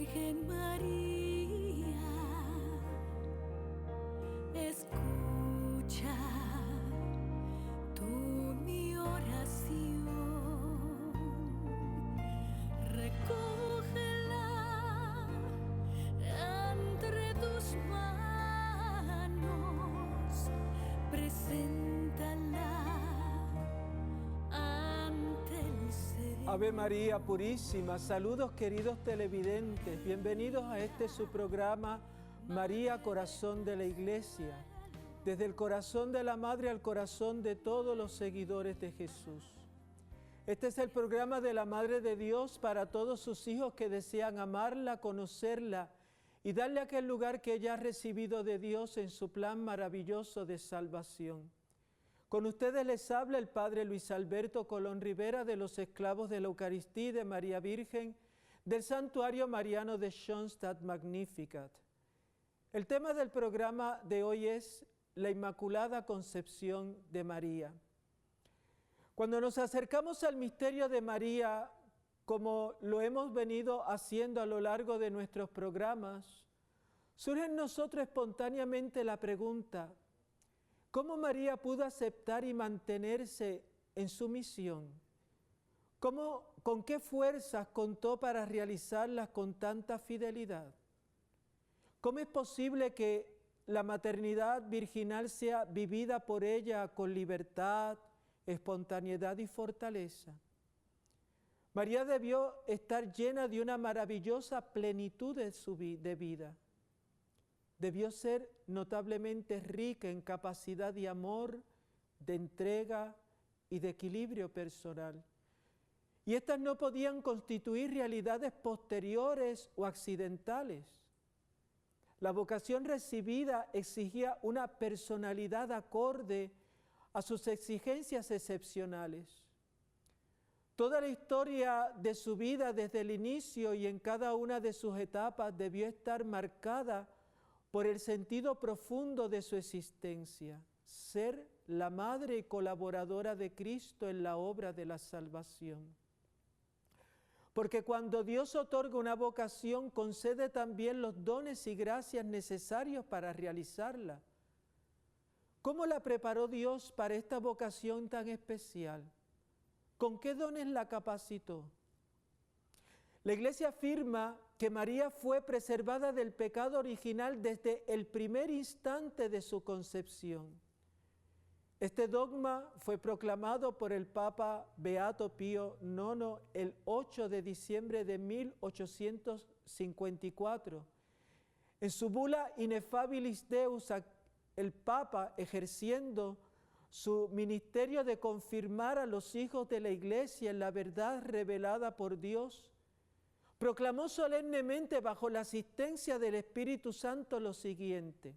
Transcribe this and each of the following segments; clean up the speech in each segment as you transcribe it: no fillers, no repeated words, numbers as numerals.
Virgen María, escucha tú mi oración, recógela entre tus manos, preséntala ante el Señor. Ave María Purísima, saludos queridos televidentes, bienvenidos a este su programa María, Corazón de la Iglesia, desde el corazón de la Madre al corazón de todos los seguidores de Jesús. Este es el programa de la Madre de Dios para todos sus hijos que desean amarla, conocerla y darle aquel lugar que ella ha recibido de Dios en su plan maravilloso de salvación. Con ustedes les habla el Padre Luis Alberto Colón Rivera de los Esclavos de la Eucaristía de María Virgen del Santuario Mariano de Schoenstatt Magnificat. El tema del programa de hoy es la Inmaculada Concepción de María. Cuando nos acercamos al misterio de María, como lo hemos venido haciendo a lo largo de nuestros programas, surge en nosotros espontáneamente la pregunta: ¿cómo María pudo aceptar y mantenerse en su misión? ¿Con qué fuerzas contó para realizarlas con tanta fidelidad? ¿Cómo es posible que la maternidad virginal sea vivida por ella con libertad, espontaneidad y fortaleza? María debió estar llena de una maravillosa plenitud de vida. Debió ser notablemente rica en capacidad de amor, de entrega y de equilibrio personal. Y estas no podían constituir realidades posteriores o accidentales. La vocación recibida exigía una personalidad acorde a sus exigencias excepcionales. Toda la historia de su vida desde el inicio y en cada una de sus etapas debió estar marcada por el sentido profundo de su existencia, ser la madre y colaboradora de Cristo en la obra de la salvación. Porque cuando Dios otorga una vocación, concede también los dones y gracias necesarios para realizarla. ¿Cómo la preparó Dios para esta vocación tan especial? ¿Con qué dones la capacitó? La Iglesia afirma que María fue preservada del pecado original desde el primer instante de su concepción. Este dogma fue proclamado por el Papa Beato Pío IX el 8 de diciembre de 1854. En su bula Ineffabilis Deus, el Papa, ejerciendo su ministerio de confirmar a los hijos de la Iglesia en la verdad revelada por Dios, proclamó solemnemente bajo la asistencia del Espíritu Santo lo siguiente: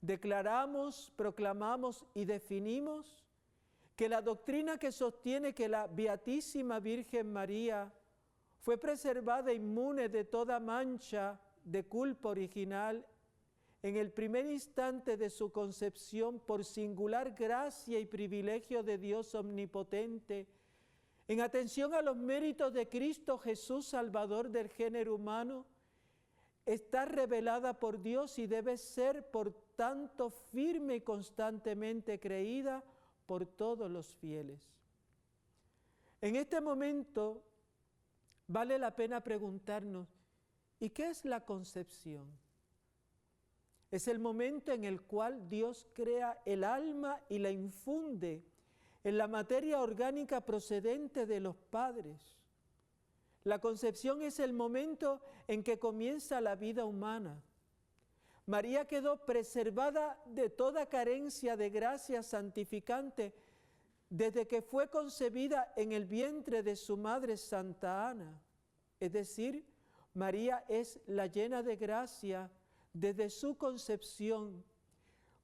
declaramos, proclamamos y definimos que la doctrina que sostiene que la Beatísima Virgen María fue preservada inmune de toda mancha de culpa original en el primer instante de su concepción por singular gracia y privilegio de Dios omnipotente, en atención a los méritos de Cristo Jesús, Salvador del género humano, está revelada por Dios y debe ser, por tanto, firme y constantemente creída por todos los fieles. En este momento vale la pena preguntarnos: ¿y qué es la concepción? Es el momento en el cual Dios crea el alma y la infunde en la materia orgánica procedente de los padres. La concepción es el momento en que comienza la vida humana. María quedó preservada de toda carencia de gracia santificante desde que fue concebida en el vientre de su madre Santa Ana. Es decir, María es la llena de gracia desde su concepción.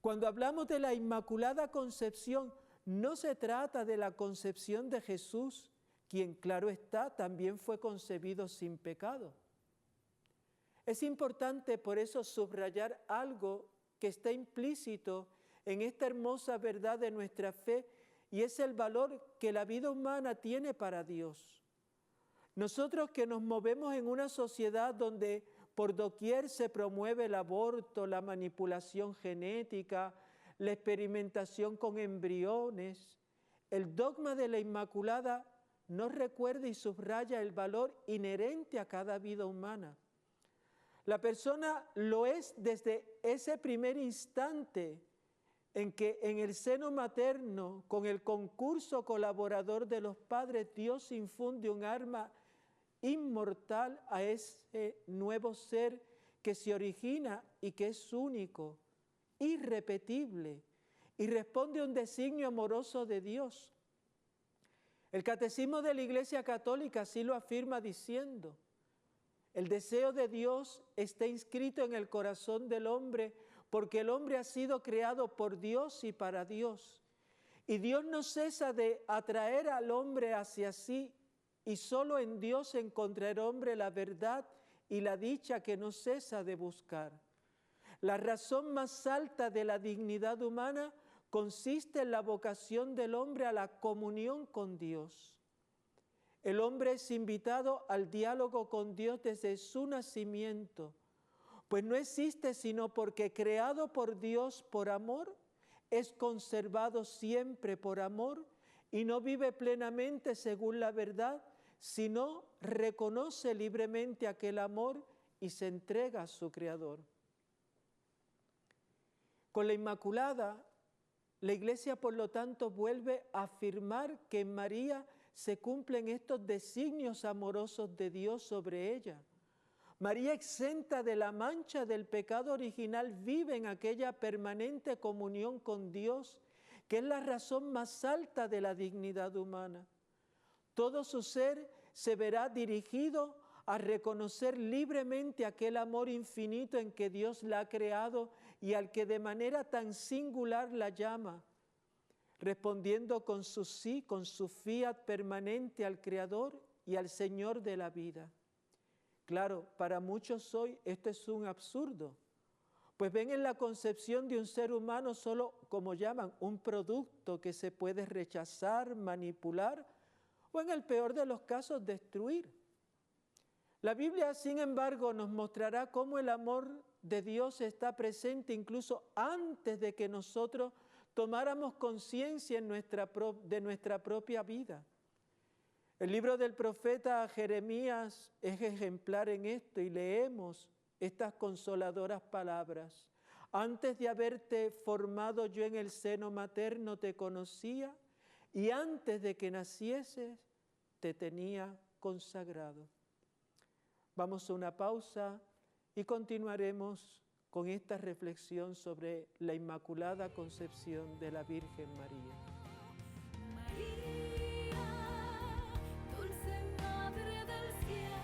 Cuando hablamos de la Inmaculada Concepción, no se trata de la concepción de Jesús, quien, claro está, también fue concebido sin pecado. Es importante por eso subrayar algo que está implícito en esta hermosa verdad de nuestra fe, y es el valor que la vida humana tiene para Dios. Nosotros que nos movemos en una sociedad donde por doquier se promueve el aborto, la manipulación genética, la experimentación con embriones, el dogma de la Inmaculada nos recuerda y subraya el valor inherente a cada vida humana. La persona lo es desde ese primer instante en que en el seno materno, con el concurso colaborador de los padres, Dios infunde un arma inmortal a ese nuevo ser que se origina y que es único, irrepetible, y responde a un designio amoroso de Dios. El Catecismo de la Iglesia Católica así lo afirma diciendo: el deseo de Dios está inscrito en el corazón del hombre porque el hombre ha sido creado por Dios y para Dios. Y Dios no cesa de atraer al hombre hacia sí, y solo en Dios encontrará el hombre la verdad y la dicha que no cesa de buscar. La razón más alta de la dignidad humana consiste en la vocación del hombre a la comunión con Dios. El hombre es invitado al diálogo con Dios desde su nacimiento, pues no existe sino porque creado por Dios por amor, es conservado siempre por amor y no vive plenamente según la verdad, sino reconoce libremente aquel amor y se entrega a su Creador. Con la Inmaculada, la Iglesia, por lo tanto, vuelve a afirmar que en María se cumplen estos designios amorosos de Dios sobre ella. María, exenta de la mancha del pecado original, vive en aquella permanente comunión con Dios, que es la razón más alta de la dignidad humana. Todo su ser se verá dirigido a reconocer libremente aquel amor infinito en que Dios la ha creado y al que de manera tan singular la llama, respondiendo con su sí, con su fiat permanente al Creador y al Señor de la vida. Claro, para muchos hoy esto es un absurdo, pues ven en la concepción de un ser humano solo, como llaman, un producto que se puede rechazar, manipular o en el peor de los casos destruir. La Biblia, sin embargo, nos mostrará cómo el amor de Dios está presente incluso antes de que nosotros tomáramos conciencia de nuestra propia vida. El libro del profeta Jeremías es ejemplar en esto y leemos estas consoladoras palabras. Antes de haberte formado yo en el seno materno te conocía y antes de que nacieses te tenía consagrado. Vamos a una pausa y continuaremos con esta reflexión sobre la Inmaculada Concepción de la Virgen María. María, dulce Madre del cielo.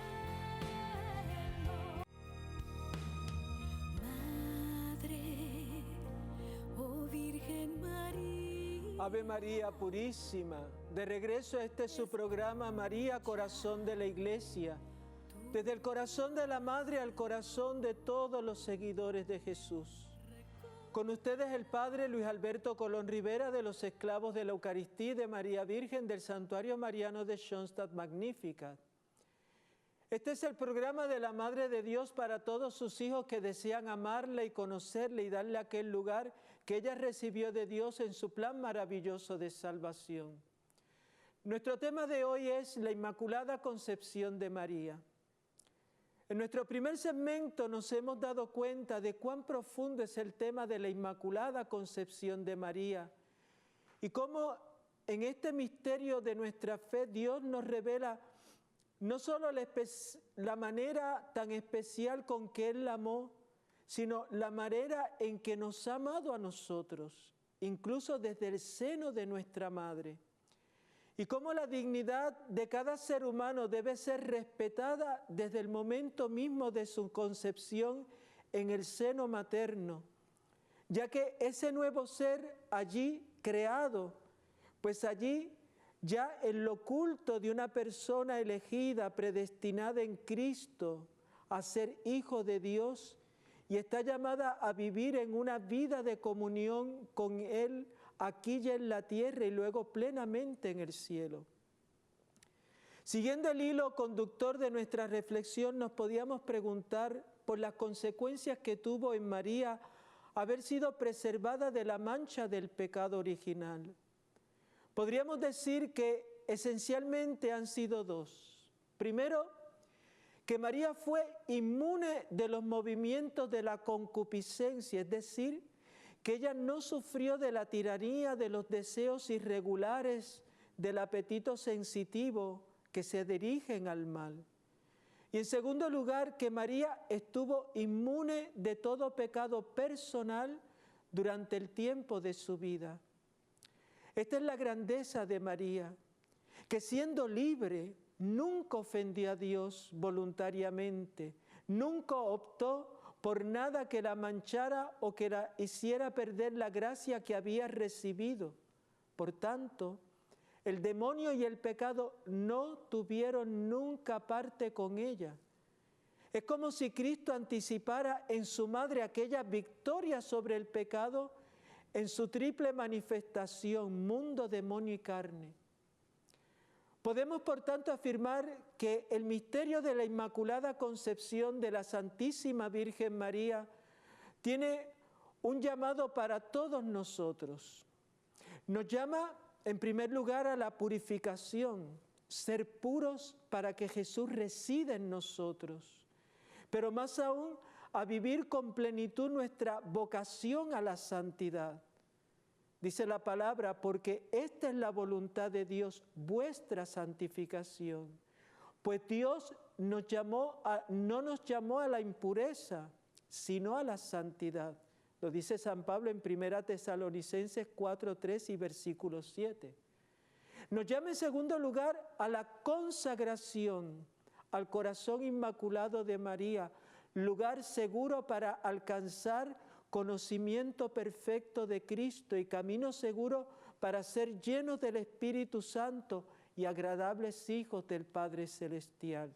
Madre, oh Virgen María. Ave María Purísima, de regreso a este su programa María, Corazón de la Iglesia, desde el corazón de la Madre al corazón de todos los seguidores de Jesús. Con ustedes el Padre Luis Alberto Colón Rivera, de los Esclavos de la Eucaristía de María Virgen del Santuario Mariano de Schoenstatt Magnificat. Este es el programa de la Madre de Dios para todos sus hijos que desean amarla y conocerla y darle aquel lugar que ella recibió de Dios en su plan maravilloso de salvación. Nuestro tema de hoy es la Inmaculada Concepción de María. En nuestro primer segmento nos hemos dado cuenta de cuán profundo es el tema de la Inmaculada Concepción de María y cómo en este misterio de nuestra fe Dios nos revela no solo la manera tan especial con que Él la amó, sino la manera en que nos ha amado a nosotros, incluso desde el seno de nuestra madre. Y cómo la dignidad de cada ser humano debe ser respetada desde el momento mismo de su concepción en el seno materno, ya que ese nuevo ser allí creado, pues allí ya en lo oculto de una persona elegida, predestinada en Cristo a ser hijo de Dios y está llamada a vivir en una vida de comunión con Él aquí ya en la tierra y luego plenamente en el cielo. Siguiendo el hilo conductor de nuestra reflexión, nos podíamos preguntar por las consecuencias que tuvo en María haber sido preservada de la mancha del pecado original. Podríamos decir que esencialmente han sido dos. Primero, que María fue inmune de los movimientos de la concupiscencia, es decir, que ella no sufrió de la tiranía de los deseos irregulares, del apetito sensitivo que se dirigen al mal. Y en segundo lugar, que María estuvo inmune de todo pecado personal durante el tiempo de su vida. Esta es la grandeza de María, que siendo libre, nunca ofendió a Dios voluntariamente, nunca optó por nada que la manchara o que la hiciera perder la gracia que había recibido. Por tanto, el demonio y el pecado no tuvieron nunca parte con ella. Es como si Cristo anticipara en su madre aquella victoria sobre el pecado en su triple manifestación, mundo, demonio y carne. Podemos, por tanto, afirmar que el misterio de la Inmaculada Concepción de la Santísima Virgen María tiene un llamado para todos nosotros. Nos llama, en primer lugar, a la purificación, ser puros para que Jesús resida en nosotros, pero más aún a vivir con plenitud nuestra vocación a la santidad. Dice la palabra, porque esta es la voluntad de Dios, vuestra santificación. Pues Dios no nos llamó a la impureza, sino a la santidad. Lo dice San Pablo en 1 Tesalonicenses 4:3 y versículo 7. Nos llama en segundo lugar a la consagración al corazón inmaculado de María, lugar seguro para alcanzar conocimiento perfecto de Cristo y camino seguro para ser llenos del Espíritu Santo y agradables hijos del Padre Celestial.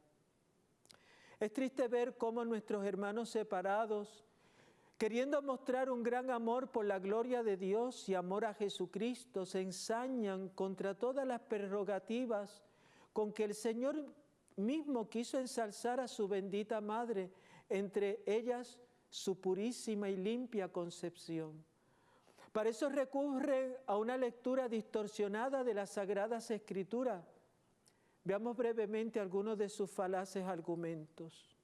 Es triste ver cómo nuestros hermanos separados, queriendo mostrar un gran amor por la gloria de Dios y amor a Jesucristo, se ensañan contra todas las prerrogativas con que el Señor mismo quiso ensalzar a su bendita Madre, entre ellas su purísima y limpia concepción. Para eso recurren a una lectura distorsionada de las Sagradas Escrituras. Veamos brevemente algunos de sus falaces argumentos.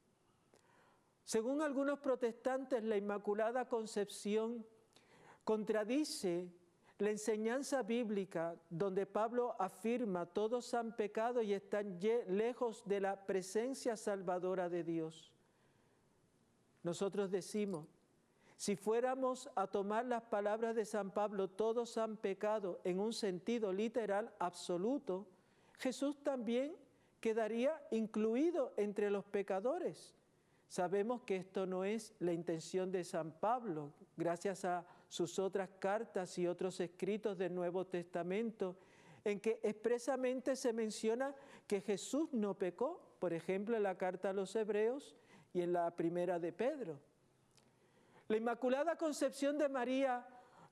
Según algunos protestantes, la Inmaculada Concepción contradice la enseñanza bíblica donde Pablo afirma: todos han pecado y están lejos de la presencia salvadora de Dios. Nosotros decimos, si fuéramos a tomar las palabras de San Pablo, todos han pecado en un sentido literal absoluto, Jesús también quedaría incluido entre los pecadores. Sabemos que esto no es la intención de San Pablo, gracias a sus otras cartas y otros escritos del Nuevo Testamento, en que expresamente se menciona que Jesús no pecó, por ejemplo, en la carta a los Hebreos y en la primera de Pedro. La Inmaculada Concepción de María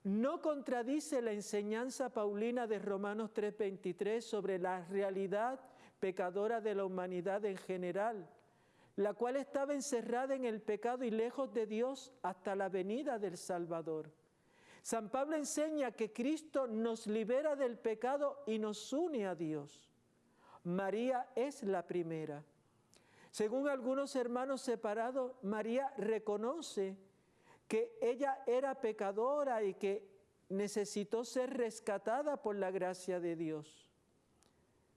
no contradice la enseñanza paulina de Romanos 3:23 sobre la realidad pecadora de la humanidad en general, la cual estaba encerrada en el pecado y lejos de Dios hasta la venida del Salvador. San Pablo enseña que Cristo nos libera del pecado y nos une a Dios. María es la primera. Según algunos hermanos separados, María reconoce que ella era pecadora y que necesitó ser rescatada por la gracia de Dios.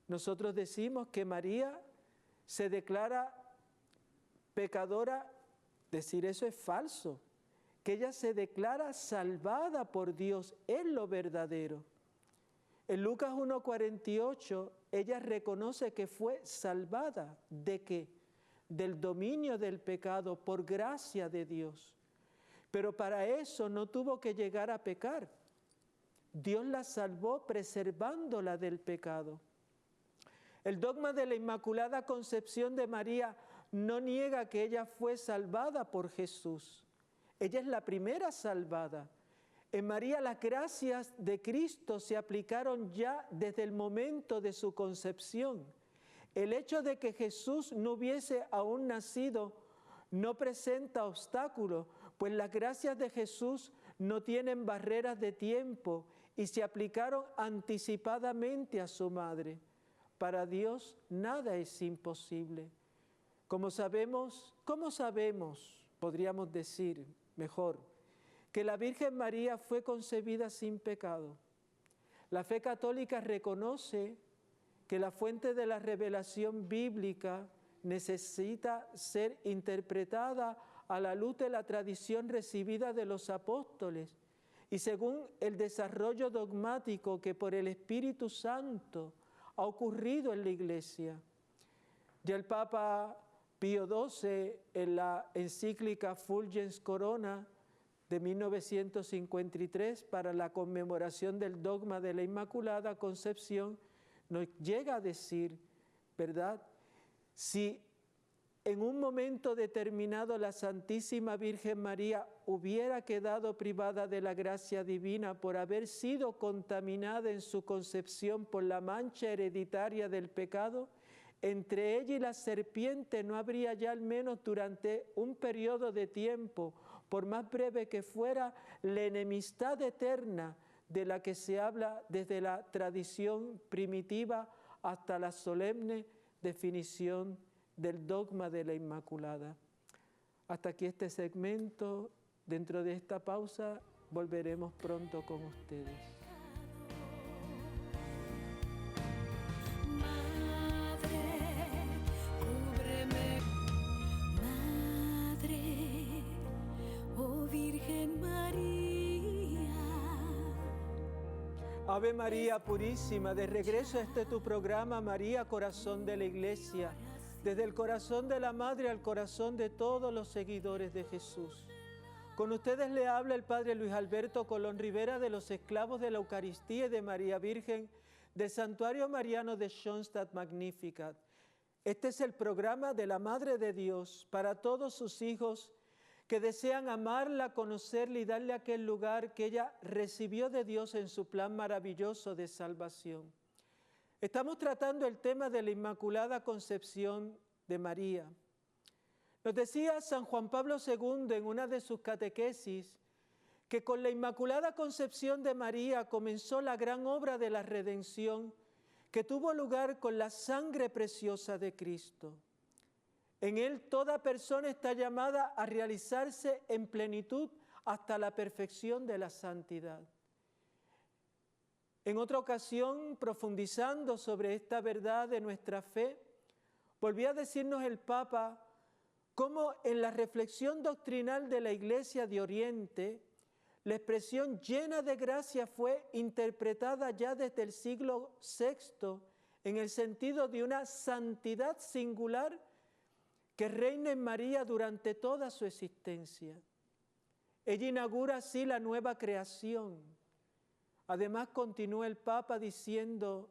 Nosotros decimos que María se declara pecadora. Decir eso es falso, que ella se declara salvada por Dios, es lo verdadero. En Lucas 1:48, ella reconoce que fue salvada. ¿De qué? Del dominio del pecado por gracia de Dios. Pero para eso no tuvo que llegar a pecar. Dios la salvó preservándola del pecado. El dogma de la Inmaculada Concepción de María no niega que ella fue salvada por Jesús. Ella es la primera salvada. En María las gracias de Cristo se aplicaron ya desde el momento de su concepción. El hecho de que Jesús no hubiese aún nacido no presenta obstáculos, pues las gracias de Jesús no tienen barreras de tiempo y se aplicaron anticipadamente a su madre. Para Dios nada es imposible. ¿Cómo sabemos? Podríamos decir mejor, que la Virgen María fue concebida sin pecado. La fe católica reconoce que la fuente de la revelación bíblica necesita ser interpretada a la luz de la tradición recibida de los apóstoles y según el desarrollo dogmático que por el Espíritu Santo ha ocurrido en la Iglesia. Ya el Papa Pío XII, en la encíclica Fulgens Corona de 1953 para la conmemoración del dogma de la Inmaculada Concepción, nos llega a decir, ¿verdad? Si en un momento determinado la Santísima Virgen María hubiera quedado privada de la gracia divina por haber sido contaminada en su concepción por la mancha hereditaria del pecado, entre ella y la serpiente no habría ya al menos durante un periodo de tiempo, por más breve que fuera, la enemistad eterna de la que se habla desde la tradición primitiva hasta la solemne definición del dogma de la Inmaculada. Hasta aquí este segmento. Dentro de esta pausa volveremos pronto con ustedes. Ave María Purísima, de regreso a este tu programa, María, Corazón de la Iglesia, desde el corazón de la Madre al corazón de todos los seguidores de Jesús. Con ustedes le habla el Padre Luis Alberto Colón Rivera de los Esclavos de la Eucaristía y de María Virgen del Santuario Mariano de Schoenstatt Magnificat. Este es el programa de la Madre de Dios para todos sus hijos que desean amarla, conocerla y darle aquel lugar que ella recibió de Dios en su plan maravilloso de salvación. Estamos tratando el tema de la Inmaculada Concepción de María. Nos decía San Juan Pablo II en una de sus catequesis que con la Inmaculada Concepción de María comenzó la gran obra de la redención que tuvo lugar con la sangre preciosa de Cristo. En Él toda persona está llamada a realizarse en plenitud hasta la perfección de la santidad. En otra ocasión, profundizando sobre esta verdad de nuestra fe, volvió a decirnos el Papa cómo en la reflexión doctrinal de la Iglesia de Oriente, la expresión llena de gracia fue interpretada ya desde el siglo VI en el sentido de una santidad singular que reina en María durante toda su existencia. Ella inaugura así la nueva creación. Además, continúa el Papa diciendo,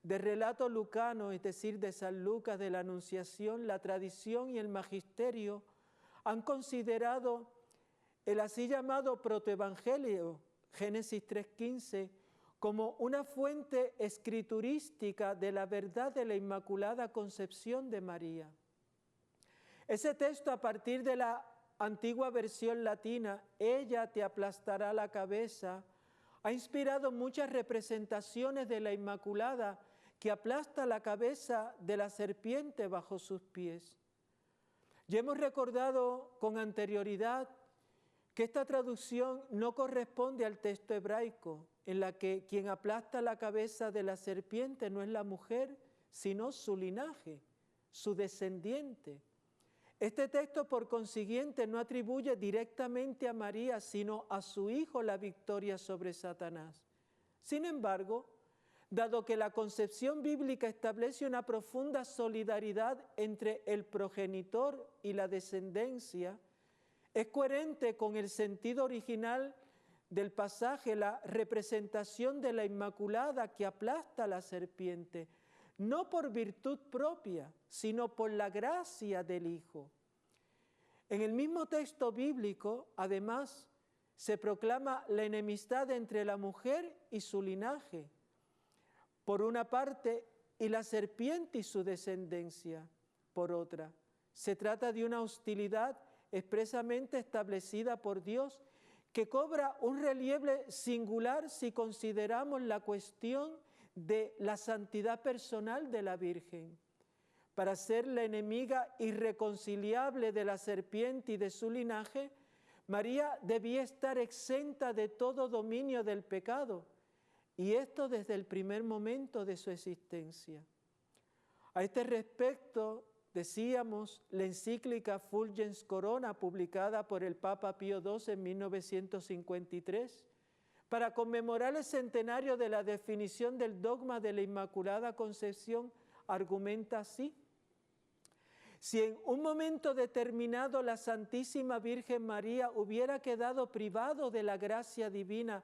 del relato lucano, es decir, de San Lucas de la Anunciación, la tradición y el magisterio han considerado el así llamado protoevangelio, Génesis 3:15, como una fuente escriturística de la verdad de la Inmaculada Concepción de María. Ese texto, a partir de la antigua versión latina, ella te aplastará la cabeza, ha inspirado muchas representaciones de la Inmaculada que aplasta la cabeza de la serpiente bajo sus pies. Ya hemos recordado con anterioridad que esta traducción no corresponde al texto hebraico, en la que quien aplasta la cabeza de la serpiente no es la mujer, sino su linaje, su descendiente. Este texto, por consiguiente, no atribuye directamente a María, sino a su hijo la victoria sobre Satanás. Sin embargo, dado que la concepción bíblica establece una profunda solidaridad entre el progenitor y la descendencia, es coherente con el sentido original del pasaje la representación de la Inmaculada que aplasta a la serpiente, no por virtud propia, sino por la gracia del Hijo. En el mismo texto bíblico, además, se proclama la enemistad entre la mujer y su linaje. Por una parte, y la serpiente y su descendencia, por otra. Se trata de una hostilidad expresamente establecida por Dios que cobra un relieve singular si consideramos la cuestión de la santidad personal de la Virgen. Para ser la enemiga irreconciliable de la serpiente y de su linaje, María debía estar exenta de todo dominio del pecado, y esto desde el primer momento de su existencia. A este respecto, decíamos, la encíclica Fulgens Corona, publicada por el Papa Pío XII en 1953, para conmemorar el centenario de la definición del dogma de la Inmaculada Concepción, argumenta así: si en un momento determinado la Santísima Virgen María hubiera quedado privada de la gracia divina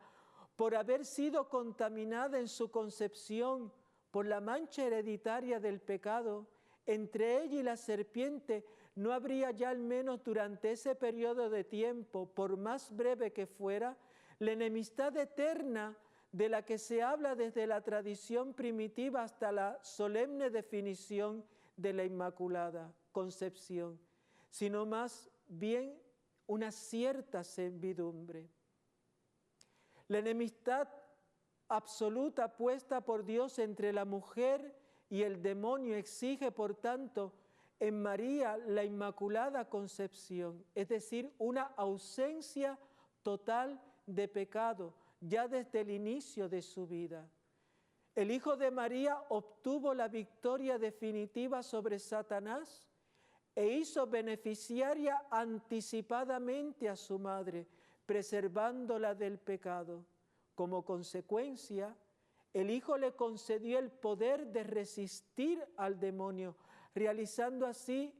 por haber sido contaminada en su concepción por la mancha hereditaria del pecado, entre ella y la serpiente no habría ya al menos durante ese periodo de tiempo, por más breve que fuera, la enemistad eterna de la que se habla desde la tradición primitiva hasta la solemne definición de la Inmaculada Concepción, sino más bien una cierta servidumbre. La enemistad absoluta puesta por Dios entre la mujer y el demonio exige, por tanto, en María la Inmaculada Concepción, es decir, una ausencia total de pecado, ya desde el inicio de su vida. El Hijo de María obtuvo la victoria definitiva sobre Satanás e hizo beneficiaria anticipadamente a su madre, preservándola del pecado. Como consecuencia, el Hijo le concedió el poder de resistir al demonio, realizando así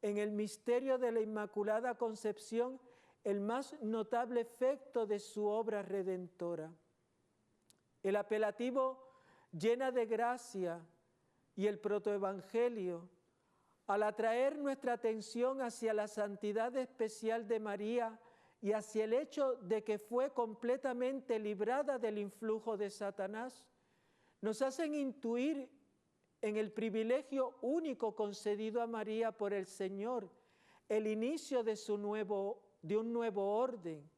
en el misterio de la Inmaculada Concepción el más notable efecto de su obra redentora. El apelativo llena de gracia y el protoevangelio, al atraer nuestra atención hacia la santidad especial de María y hacia el hecho de que fue completamente librada del influjo de Satanás, nos hacen intuir en el privilegio único concedido a María por el Señor el inicio de un nuevo orden,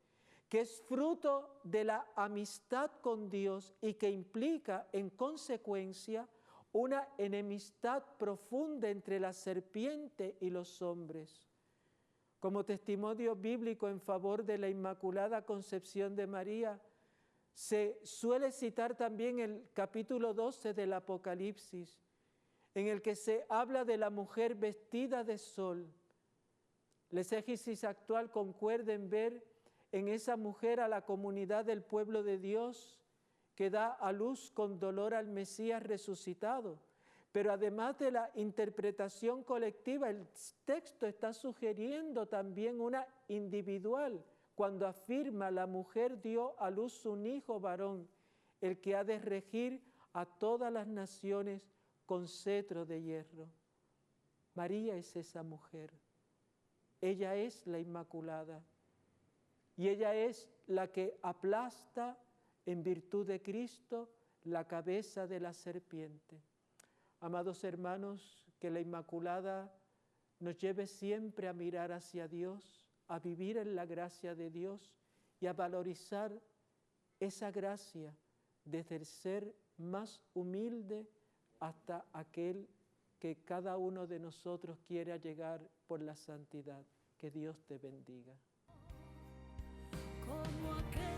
que es fruto de la amistad con Dios y que implica, en consecuencia, una enemistad profunda entre la serpiente y los hombres. Como testimonio bíblico en favor de la Inmaculada Concepción de María, se suele citar también el capítulo 12 del Apocalipsis, en el que se habla de la mujer vestida de sol. La exégesis actual concuerda en ver en esa mujer a la comunidad del pueblo de Dios que da a luz con dolor al Mesías resucitado. Pero además de la interpretación colectiva, el texto está sugiriendo también una individual, cuando afirma: la mujer dio a luz un hijo varón, el que ha de regir a todas las naciones con cetro de hierro. María es esa mujer. Ella es la Inmaculada. Y ella es la que aplasta, en virtud de Cristo, la cabeza de la serpiente. Amados hermanos, que la Inmaculada nos lleve siempre a mirar hacia Dios, a vivir en la gracia de Dios y a valorizar esa gracia desde el ser más humilde hasta aquel que cada uno de nosotros quiera llegar por la santidad. Que Dios te bendiga. Como aquel